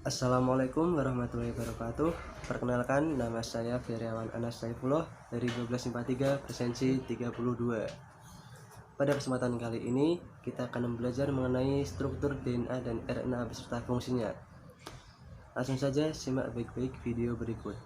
Assalamualaikum warahmatullahi wabarakatuh. Perkenalkan, nama saya Feriawan Anas Saifullah dari 1253 Presensi 32. Pada kesempatan kali ini, kita akan belajar mengenai struktur DNA dan RNA beserta fungsinya. Langsung saja simak baik-baik video berikut.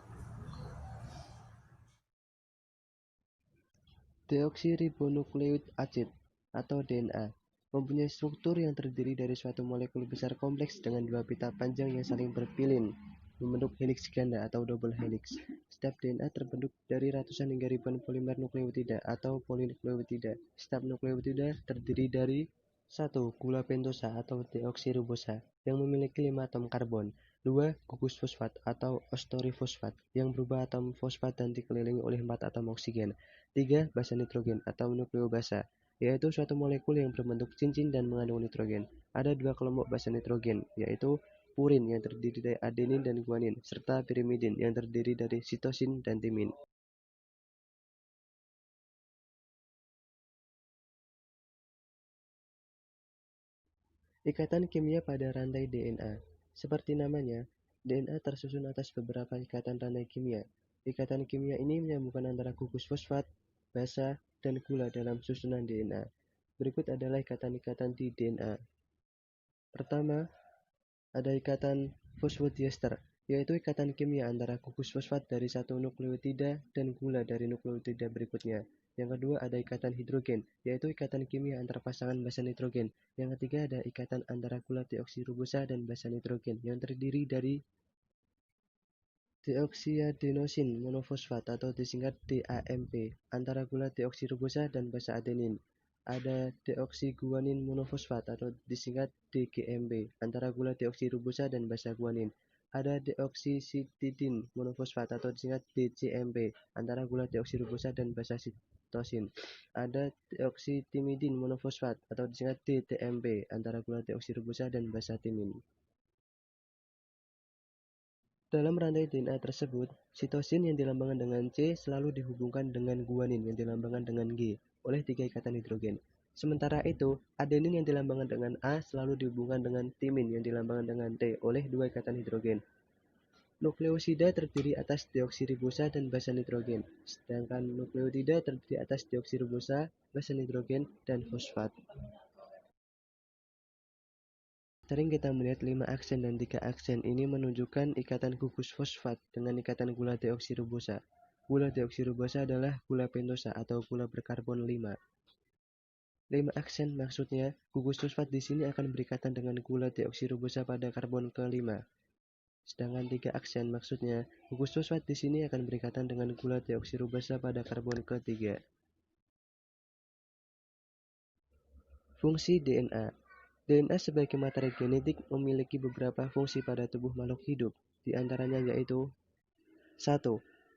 Deoksiribonukleik acid atau DNA mempunyai struktur yang terdiri dari suatu molekul besar kompleks dengan dua pita panjang yang saling berpilin membentuk heliks ganda atau double helix. Setiap DNA terbentuk dari ratusan hingga ribuan polimer nukleotida atau polinukleotida. Setiap nukleotida terdiri dari 1. Gula pentosa atau deoksiribosa yang memiliki 5 atom karbon. 2. Gugus fosfat atau ostorifosfat yang berubah atom fosfat dan dikelilingi oleh 4 atom oksigen. 3. Basa nitrogen atau nukleobasa, yaitu suatu molekul yang berbentuk cincin dan mengandung nitrogen. Ada dua kelompok basa nitrogen, yaitu purin yang terdiri dari adenin dan guanin, serta pirimidin yang terdiri dari sitosin dan timin. Ikatan kimia pada rantai DNA. Seperti namanya, DNA tersusun atas beberapa ikatan rantai kimia. Ikatan kimia ini menyambungkan antara gugus fosfat, basa, dan gula dalam susunan DNA. Berikut adalah ikatan-ikatan di DNA. Pertama, ada ikatan fosfodiester, yaitu ikatan kimia antara gugus fosfat dari satu nukleotida dan gula dari nukleotida berikutnya. Yang kedua ada ikatan hidrogen, yaitu ikatan kimia antara pasangan basa nitrogen. Yang ketiga ada ikatan antara gula deoksiribosa dan basa nitrogen, yang terdiri dari deoksiadenosin monofosfat atau disingkat DAMP antara gula deoksiribosa dan basa adenin. Ada deoksiguanin monofosfat atau disingkat DGMP antara gula deoksiribosa dan basa guanin. Ada deoksisitidin monofosfat atau disingkat DCMP antara gula deoksiribosa dan basa sitosin. Ada deoksitimidin monofosfat atau disingkat DTMP antara gula deoksiribosa dan basa timin. Dalam rantai DNA tersebut, sitosin yang dilambangkan dengan C selalu dihubungkan dengan guanin yang dilambangkan dengan G oleh 3 ikatan hidrogen. Sementara itu, adenin yang dilambangkan dengan A selalu dihubungkan dengan timin yang dilambangkan dengan T oleh 2 ikatan hidrogen. Nukleosida terdiri atas deoksiribosa dan basa nitrogen, sedangkan nukleotida terdiri atas deoksiribosa, basa nitrogen, dan fosfat. Sering kita melihat 5 aksen dan 3 aksen ini menunjukkan ikatan gugus fosfat dengan ikatan gula deoksiribosa. Gula deoksiribosa adalah gula pentosa atau gula berkarbon 5. 5 aksen maksudnya gugus fosfat di sini akan berikatan dengan gula deoksiribosa pada karbon ke-5. Sedangkan 3 aksen maksudnya gugus fosfat di sini akan berikatan dengan gula deoksiribosa pada karbon ke-3. Fungsi DNA. DNA sebagai materi genetik memiliki beberapa fungsi pada tubuh makhluk hidup, di antaranya yaitu 1.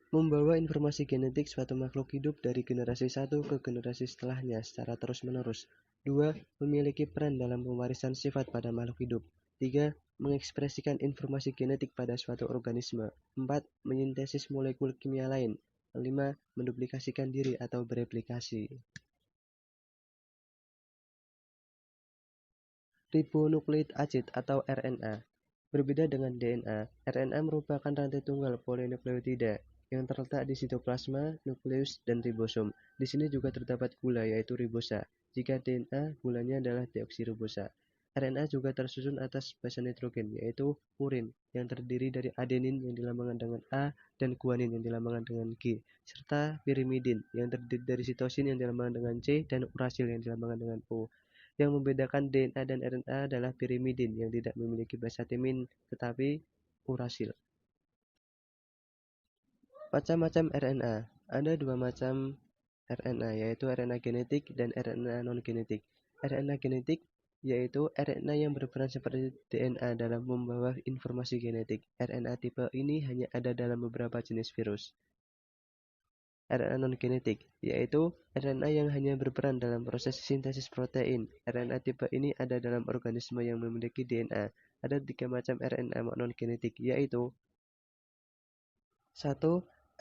Membawa informasi genetik suatu makhluk hidup dari generasi satu ke generasi setelahnya secara terus-menerus. 2. Memiliki peran dalam pewarisan sifat pada makhluk hidup. 3. Mengekspresikan informasi genetik pada suatu organisme. 4. Menyintesis molekul kimia lain. 5. Menduplikasikan diri atau bereplikasi. Ribonukleik acid atau RNA. Berbeda dengan DNA, RNA merupakan rantai tunggal polinukleotida yang terletak di sitoplasma, nukleus, dan ribosom. Di sini juga terdapat gula yaitu ribosa. Jika DNA, gulanya adalah deoksiribosa. RNA juga tersusun atas basa nitrogen yaitu purin yang terdiri dari adenin yang dilambangkan dengan A dan guanin yang dilambangkan dengan G, serta pirimidin yang terdiri dari sitosin yang dilambangkan dengan C dan urasil yang dilambangkan dengan O. Yang membedakan DNA dan RNA adalah pirimidin yang tidak memiliki basa timin tetapi urasil. Macam-macam RNA. Ada dua macam RNA, yaitu RNA genetik dan RNA non-genetik. RNA genetik yaitu RNA yang berperan seperti DNA dalam membawa informasi genetik. RNA tipe ini hanya ada dalam beberapa jenis virus. RNA non-genetik, yaitu RNA yang hanya berperan dalam proses sintesis protein. RNA tipe ini ada dalam organisme yang memiliki DNA. Ada 3 macam RNA non-genetik, yaitu 1.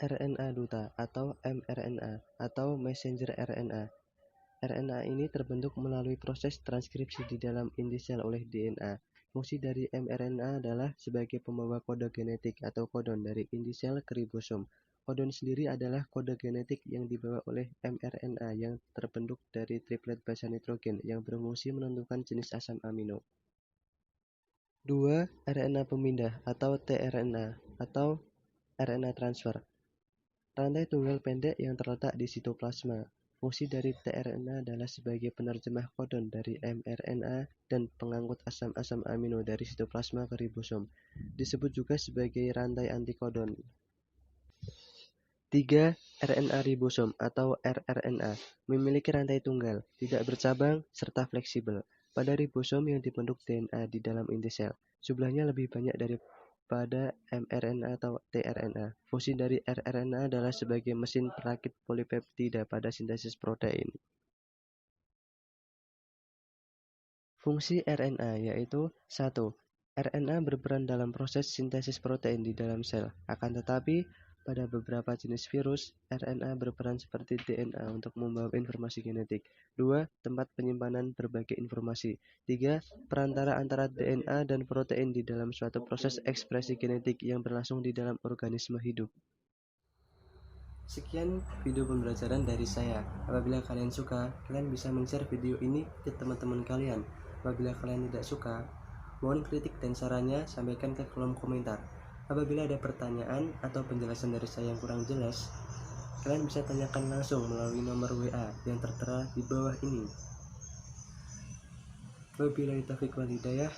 RNA duta atau mRNA atau messenger RNA. RNA ini terbentuk melalui proses transkripsi di dalam inti sel oleh DNA. Fungsi dari mRNA adalah sebagai pembawa kode genetik atau kodon dari inti sel ke ribosom. Kodon sendiri adalah kode genetik yang dibawa oleh mRNA yang terbentuk dari triplet basa nitrogen yang berfungsi menentukan jenis asam amino. 2. RNA pemindah atau tRNA atau RNA transfer. Rantai tunggal pendek yang terletak di sitoplasma. Fungsi dari tRNA adalah sebagai penerjemah kodon dari mRNA dan pengangkut asam-asam amino dari sitoplasma ke ribosom. Disebut juga sebagai rantai antikodon. 3. RNA ribosom atau rRNA memiliki rantai tunggal, tidak bercabang, serta fleksibel. Pada ribosom yang dibentuk DNA di dalam inti sel, jumlahnya lebih banyak daripada mRNA atau tRNA. Fungsi dari rRNA adalah sebagai mesin perakit polipeptida pada sintesis protein. Fungsi RNA yaitu 1. RNA berperan dalam proses sintesis protein di dalam sel. Akan tetapi, pada beberapa jenis virus, RNA berperan seperti DNA untuk membawa informasi genetik. 2. Tempat penyimpanan berbagai informasi. 3. Perantara antara DNA dan protein di dalam suatu proses ekspresi genetik yang berlangsung di dalam organisme hidup. Sekian video pembelajaran dari saya. Apabila kalian suka, kalian bisa men-share video ini ke teman-teman kalian. Apabila kalian tidak suka, mohon kritik dan sarannya sampaikan ke kolom komentar. Apabila ada pertanyaan atau penjelasan dari saya yang kurang jelas, kalian bisa tanyakan langsung melalui nomor WA yang tertera di bawah ini. Wabillahi taufiq wal hidayah.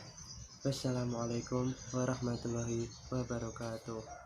Wassalamualaikum warahmatullahi wabarakatuh.